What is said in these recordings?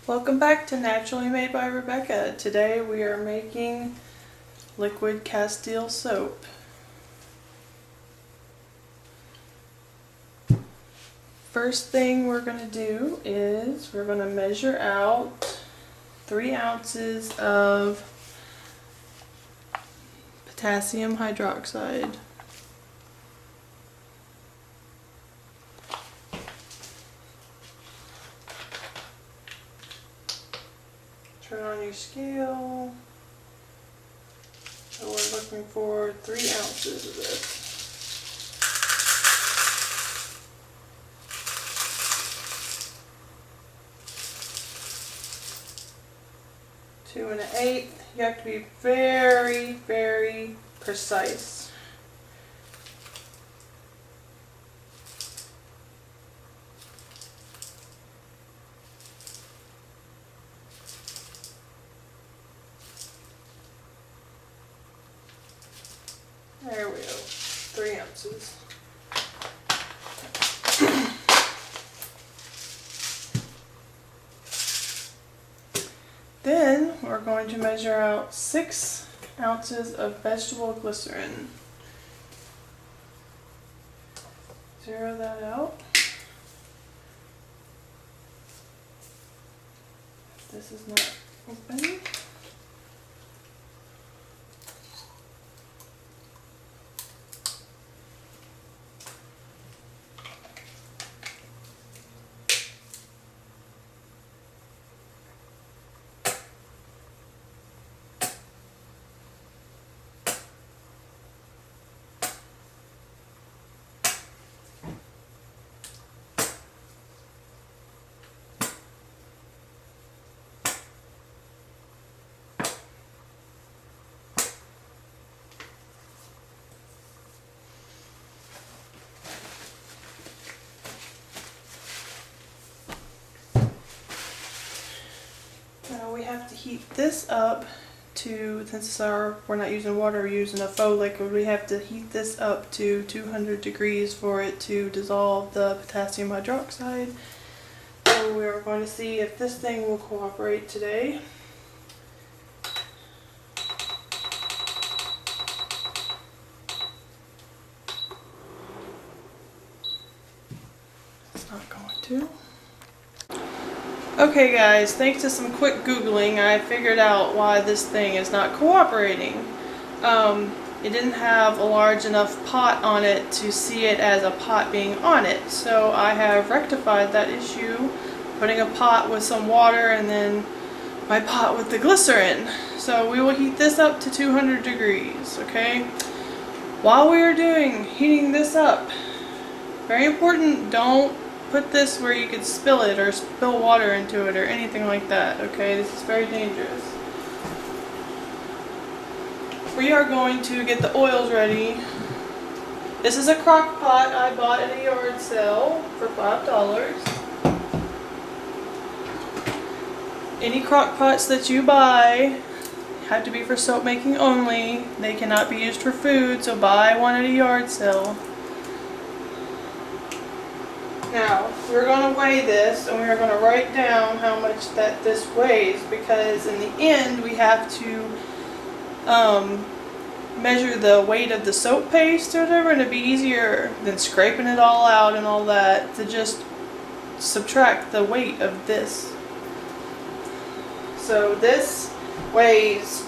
Welcome back to Naturally Made by Rebecca. Today we are making liquid Castile soap. First thing we're going to do is we're going to measure out 3 ounces of potassium hydroxide. Turn on your scale. So we're looking for 3 ounces of this. 2 1/8. You have to be very, very precise. There we go, 3 ounces. Then we're going to measure out 6 ounces of vegetable glycerin. Zero that out. This is not open. Now we have to heat this up to, since we're not using water, we're using a faux liquid, we have to heat this up to 200 degrees for it to dissolve the potassium hydroxide. So we're going to see if this thing will cooperate today. It's not going to. Okay guys, thanks to some quick Googling, I figured out why this thing is not cooperating. It didn't have a large enough pot on it to see it as a pot being on it. So I have rectified that issue, putting a pot with some water and then my pot with the glycerin. So we will heat this up to 200 degrees, okay? While we are heating this up, very important, don't put this where you could spill it or spill water into it or anything like that, okay? This is very dangerous. We are going to get the oils ready. This is a crock pot I bought at a yard sale for $5. Any crock pots that you buy have to be for soap making only. They cannot be used for food, so buy one at a yard sale. Now, we're going to weigh this, and we're going to write down how much that this weighs, because in the end we have to measure the weight of the soap paste or whatever, and it'd be easier than scraping it all out and all that to just subtract the weight of this. So this weighs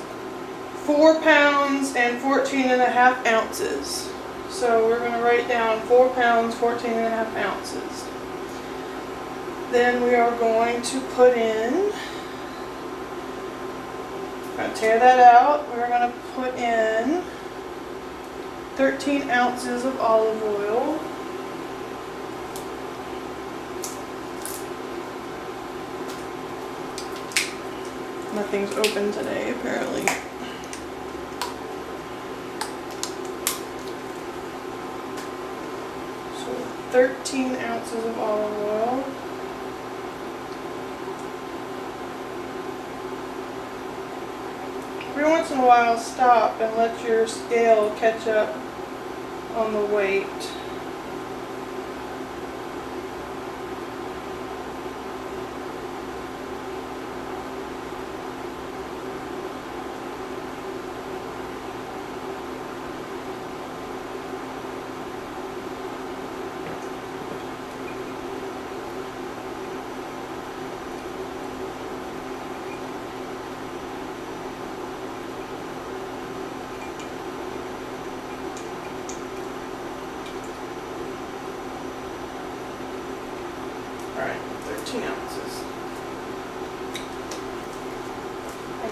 4 pounds and 14.5 ounces. So we're going to write down 4 pounds, 14.5 ounces. Then we are going to put in, we're going to tear that out, we're going to put in 13 ounces of olive oil. Nothing's open today apparently. 13 ounces of olive oil. Every once in a while stop and let your scale catch up on the weight.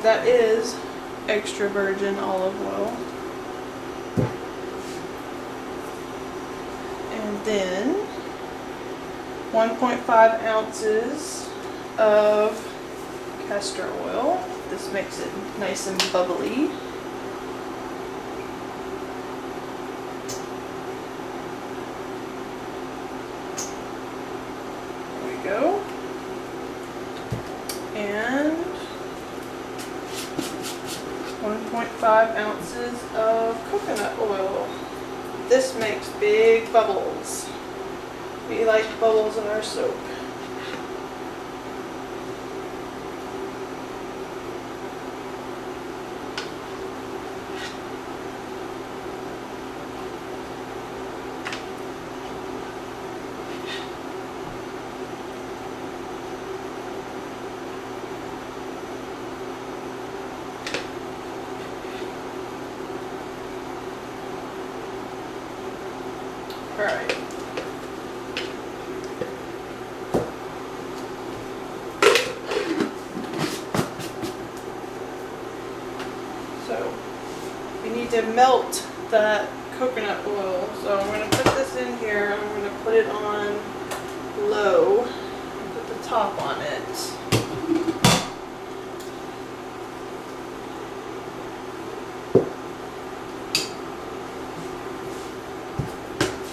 that is extra virgin olive oil. And then 1.5 ounces of castor oil. This makes it nice and bubbly. There we go. And 1.5 ounces of coconut oil. This makes big bubbles. We like bubbles in our soap. Alright. So, we need to melt that coconut oil. So I'm going to put this in here. I'm going to put it on low and put the top on it.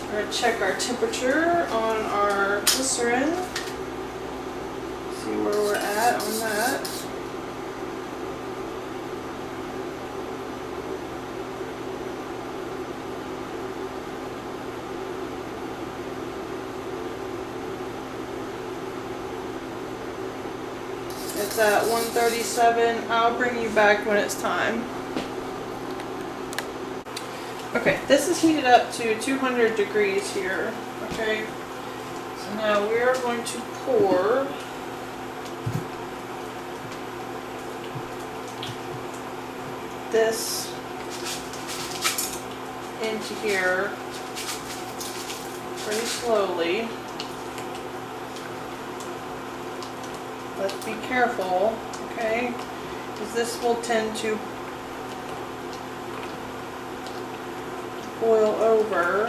We're going to check our temperature on our glycerin. See where we're at on that. It's at 137. I'll bring you back when it's time. Okay, this is heated up to 200 degrees here. Okay, so now we are going to pour this into here pretty slowly. Let's be careful, okay? Because this will tend to boil over.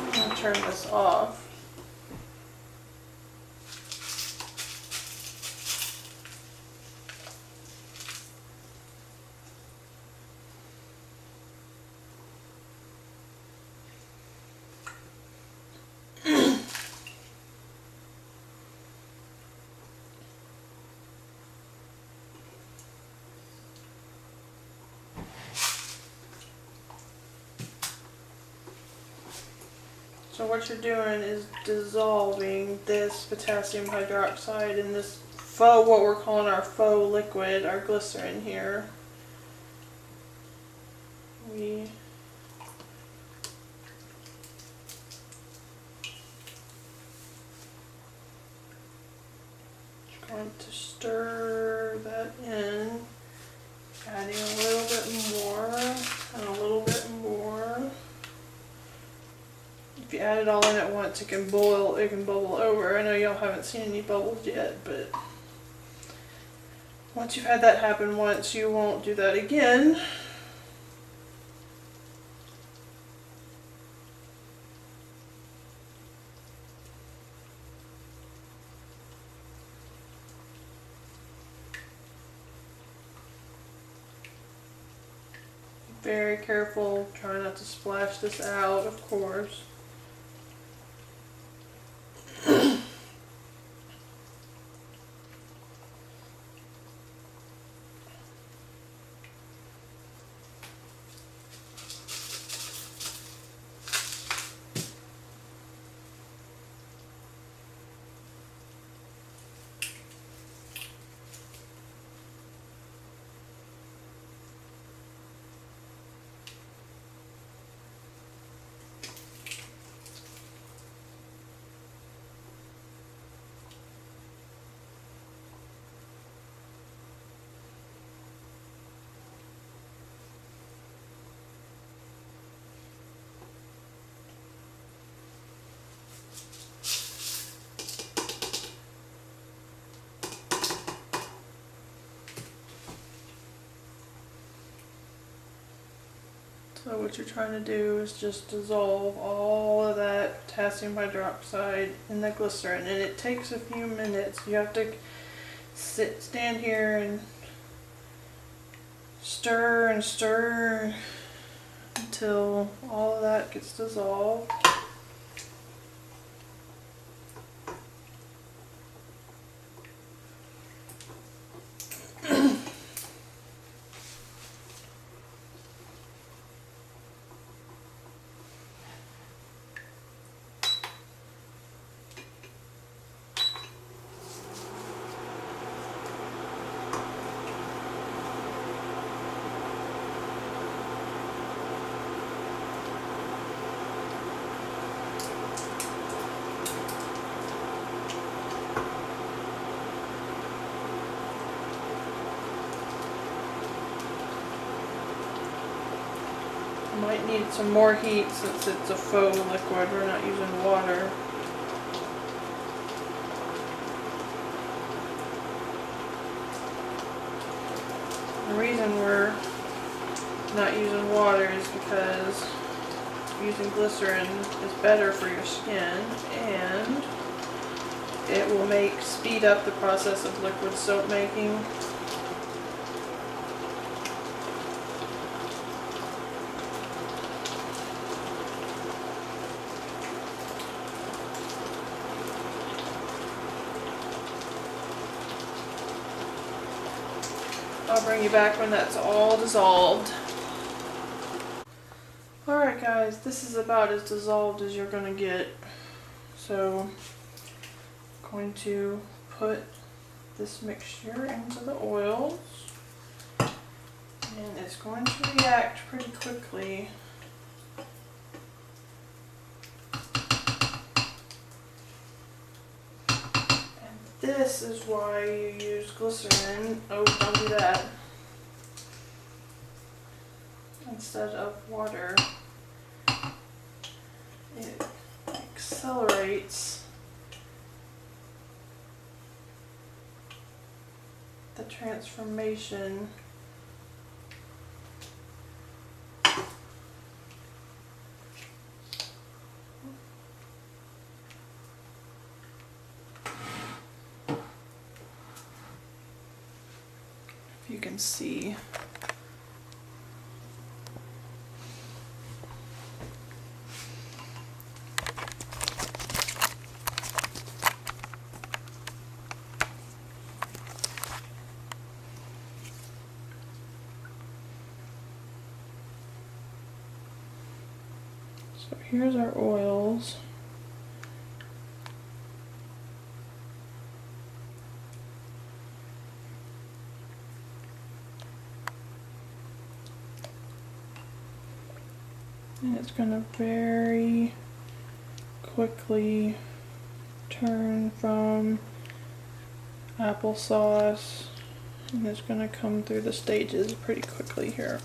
I'm going to turn this off. So what you're doing is dissolving this potassium hydroxide in this faux, what we're calling our faux liquid, our glycerin here. We are going to stir that in, adding a little bit more and a little bit more. If you add it all in at once, it can boil, it can bubble over. I know y'all haven't seen any bubbles yet, but once you've had that happen once, you won't do that again. Very careful, try not to splash this out, of course. So what you're trying to do is just dissolve all of that potassium hydroxide in the glycerin, and it takes a few minutes. You have to stand here and stir until all of that gets dissolved. Might need some more heat since it's a faux liquid. We're not using water. The reason we're not using water is because using glycerin is better for your skin, and it will speed up the process of liquid soap making. I'll bring you back when that's all dissolved. Alright guys, this is about as dissolved as you're going to get. So I'm going to put this mixture into the oils, and it's going to react pretty quickly. This is why you use glycerin. Oh, don't do that. Instead of water. It accelerates the transformation . You can see so here's our oils. And it's going to very quickly turn from applesauce, and it's going to come through the stages pretty quickly here.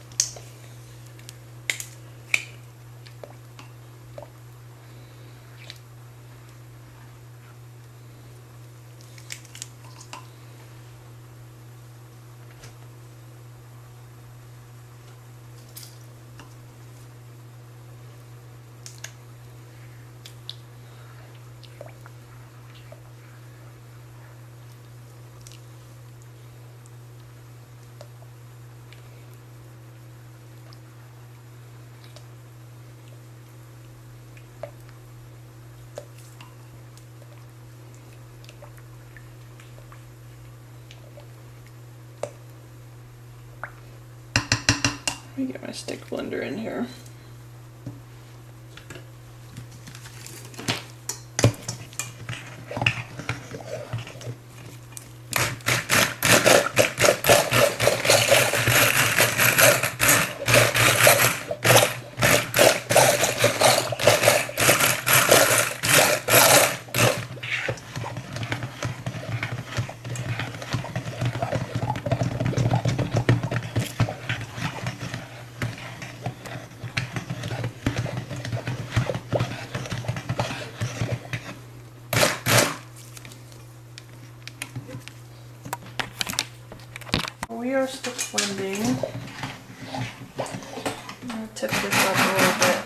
Let me get my stick blender in here. We are stick blending. I'm going to tip this up a little bit.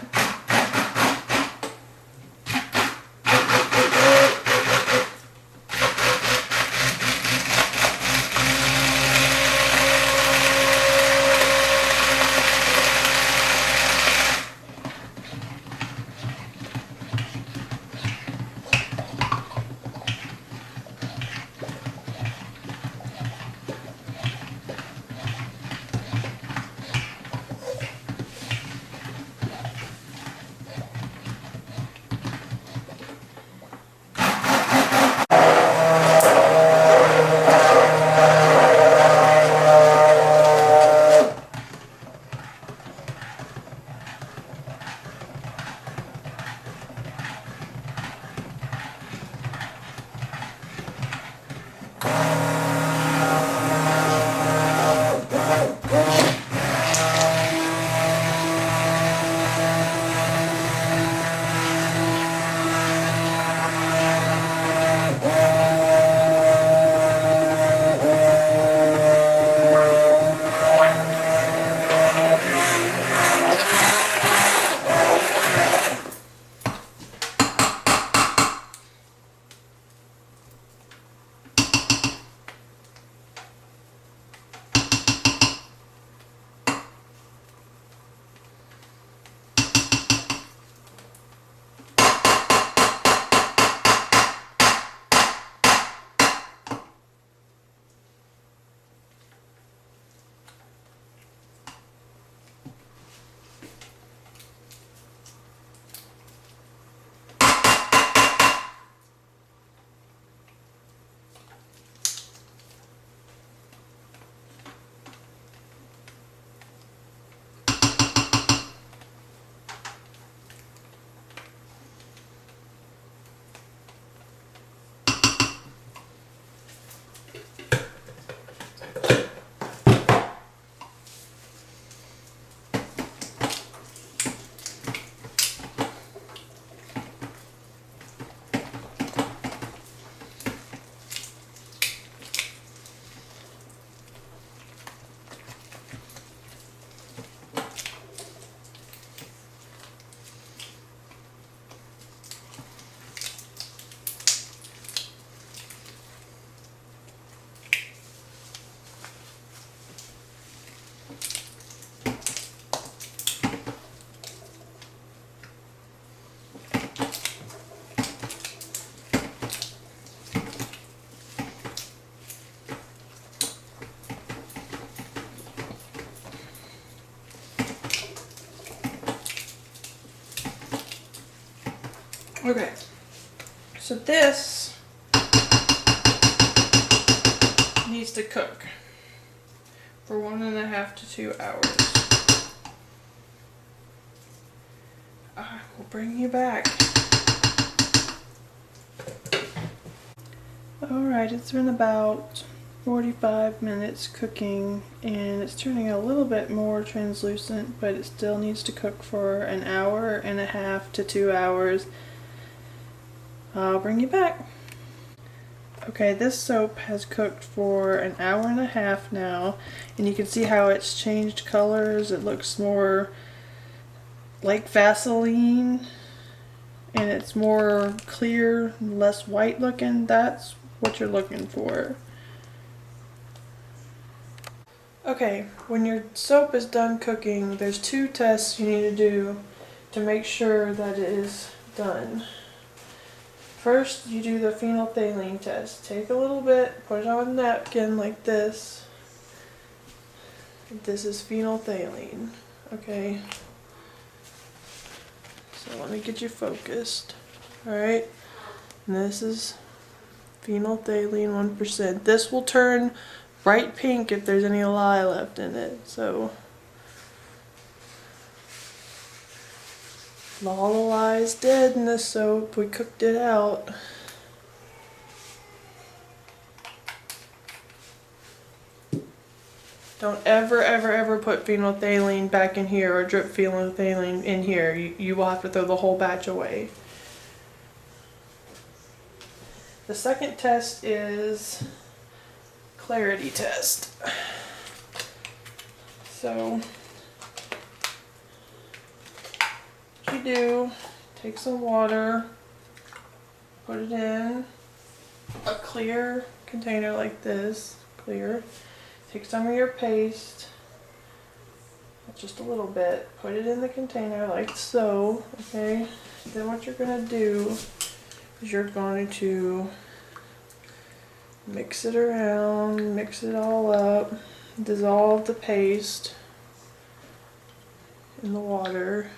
Okay, so this needs to cook for 1.5 to 2 hours. I will bring you back. Alright, it's been about 45 minutes cooking and it's turning a little bit more translucent, but it still needs to cook for 1.5 to 2 hours. I'll bring you back. Okay, this soap has cooked for 1.5 hours now, and you can see how it's changed colors. It looks more like Vaseline, and it's more clear, less white looking. That's what you're looking for. Okay, when your soap is done cooking, there's 2 tests you need to do to make sure that it is done. First, you do the phenolphthalein test. Take a little bit, put it on a napkin like this. This is phenolphthalein, okay? So let me get you focused. Alright, and this is phenolphthalein 1%. This will turn bright pink if there's any lye left in it, so all the lye is dead in this soap. We cooked it out. Don't ever put phenolphthalein back in here or drip phenolphthalein in here. You will have to throw the whole batch away. The second test is clarity test. So you do, take some water, put it in a clear container like this, clear. Take some of your paste, just a little bit, put it in the container like so, okay? Then what you're gonna do is you're going to mix it around, mix it all up, dissolve the paste in the water.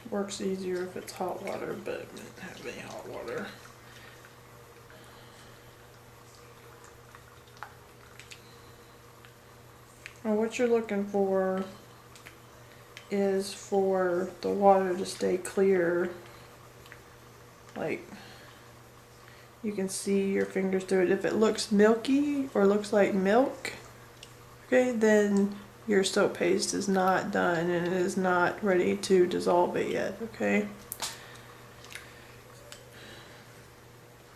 Works easier if it's hot water, but I didn't have any hot water. Now what you're looking for is for the water to stay clear. Like, you can see your fingers through it. If it looks milky or looks like milk, okay, then your soap paste is not done and it is not ready to dissolve it yet, okay?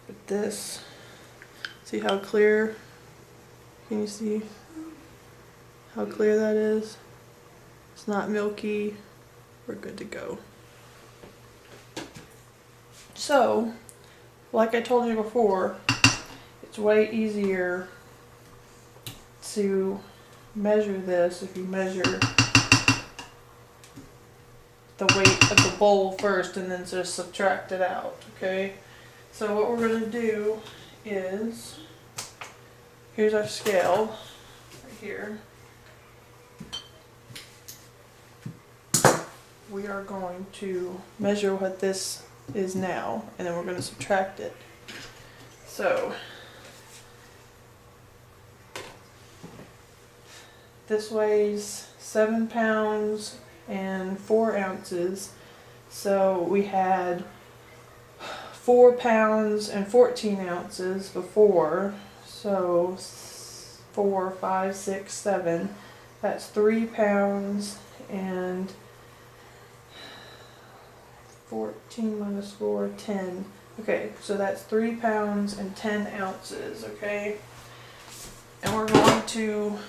But this, see how clear, can you see how clear that is? It's not milky, we're good to go. So, like I told you before, it's way easier to measure this if you measure the weight of the bowl first and then just subtract it out, okay? So what we're going to do is, here's our scale right here. We are going to measure what this is now and then we're going to subtract it. So this weighs 7 pounds and 4 ounces. So we had 4 pounds and 14 ounces before. So 4, 5, 6, 7. That's 3 pounds and 14 minus 4, 10. Okay, so that's 3 pounds and 10 ounces, okay? And we're going to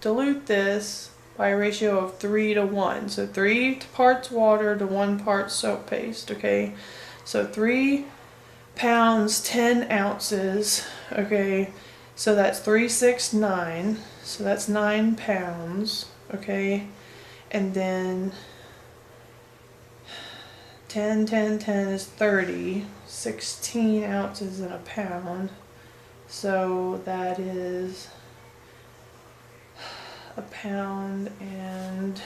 dilute this by a ratio of 3 to 1. So 3 parts water to 1 part soap paste, okay? So 3 pounds, 10 ounces, okay? So that's 369. So that's 9 pounds, okay? And then 10, 10, 10 is 30. 16 ounces in a pound. So that is a pound and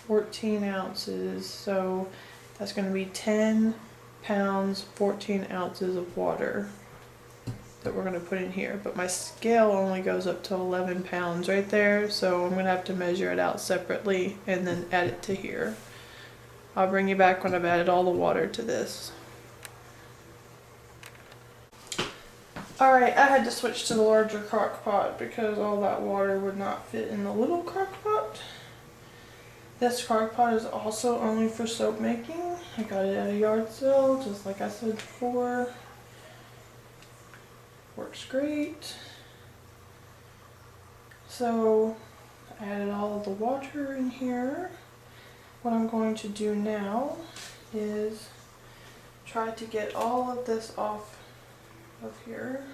14 ounces. So that's going to be 10 pounds, 14 ounces of water that we're going to put in here. But my scale only goes up to 11 pounds right there. So I'm going to have to measure it out separately and then add it to here. I'll bring you back when I've added all the water to this. Alright, I had to switch to the larger crock pot because all that water would not fit in the little crock pot. This crock pot is also only for soap making. I got it at a yard sale, just like I said before. Works great. So, I added all of the water in here. What I'm going to do now is try to get all of this off of here.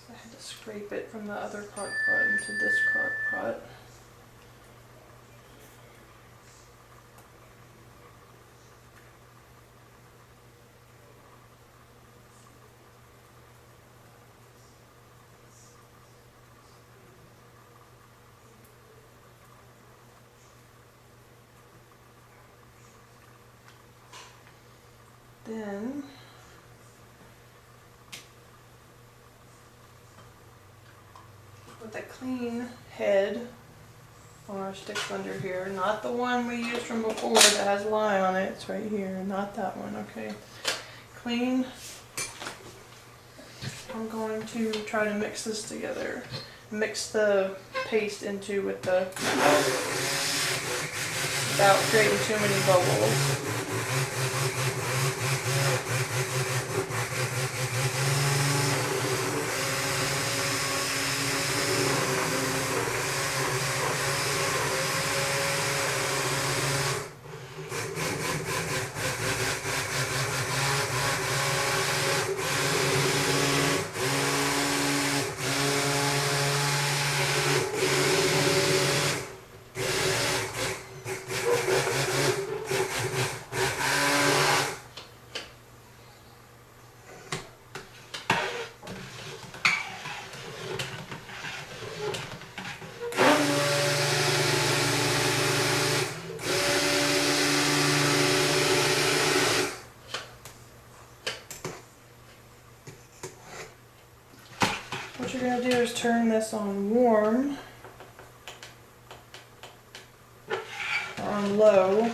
I had to scrape it from the other crock pot into this crock pot. Then with a clean head on our stick blender here, not the one we used from before that has lye on it, it's right here, not that one, okay. Clean. I'm going to try to mix this together. Mix the paste into with the, without creating too many bubbles. What you're going to do is turn this on warm, or on low,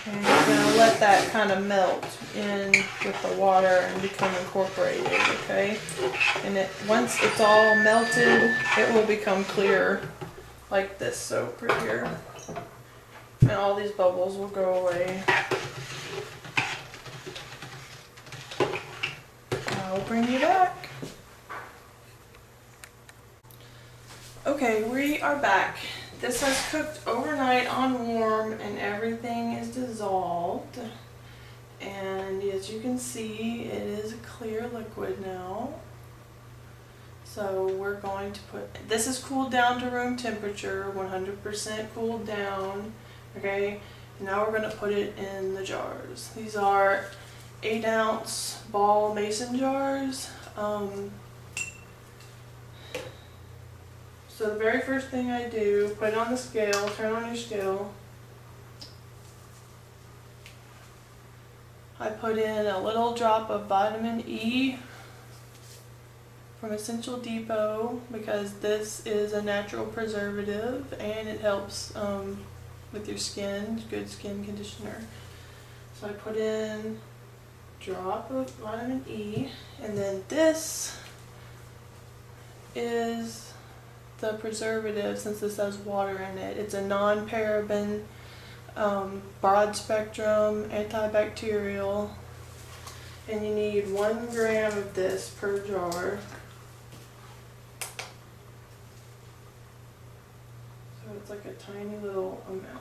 and you're going to let that kind of melt in with the water and become incorporated, okay? And once it's all melted, it will become clear, like this soap right here. And all these bubbles will go away. I'll bring you back. Okay, we are back. This has cooked overnight on warm and everything is dissolved. And as you can see, it is a clear liquid now. So we're going to put, this is cooled down to room temperature, 100% cooled down. Okay, and now we're going to put it in the jars. These are 8-ounce ball mason jars. So the very first thing I do, put it on the scale, turn on your scale. I put in a little drop of vitamin E from Essential Depot because this is a natural preservative and it helps with your skin, good skin conditioner. So I put in a drop of vitamin E, and then this is the preservative, since this has water in it. It's a non-paraben, broad spectrum, antibacterial, and you need 1 gram of this per jar. So it's like a tiny little amount.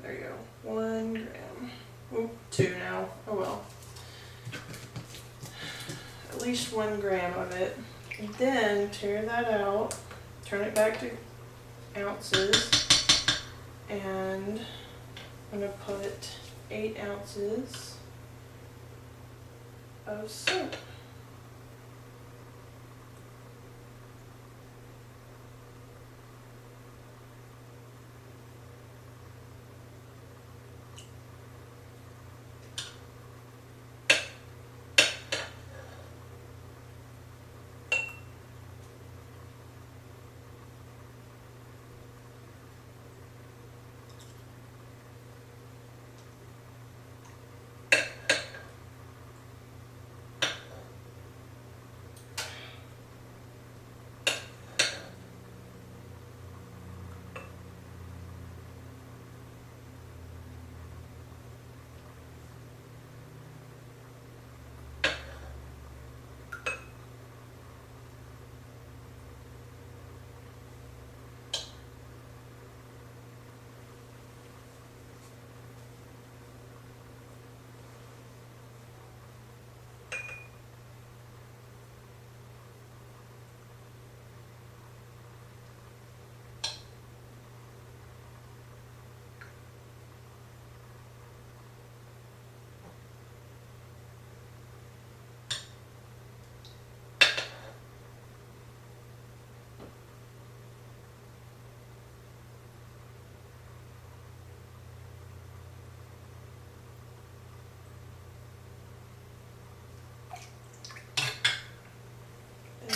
There you go, 1 gram. Oop, 2 now, oh well. At least 1 gram of it. And then tear that out, turn it back to ounces, and I'm going to put 8 ounces of soap.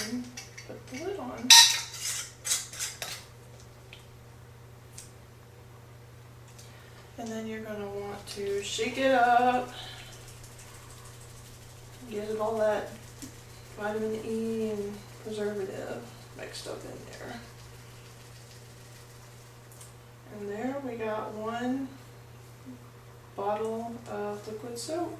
and put the lid on. And then you're going to want to shake it up, get it all that vitamin E and preservative mixed up in there. And there we got 1 bottle of liquid soap.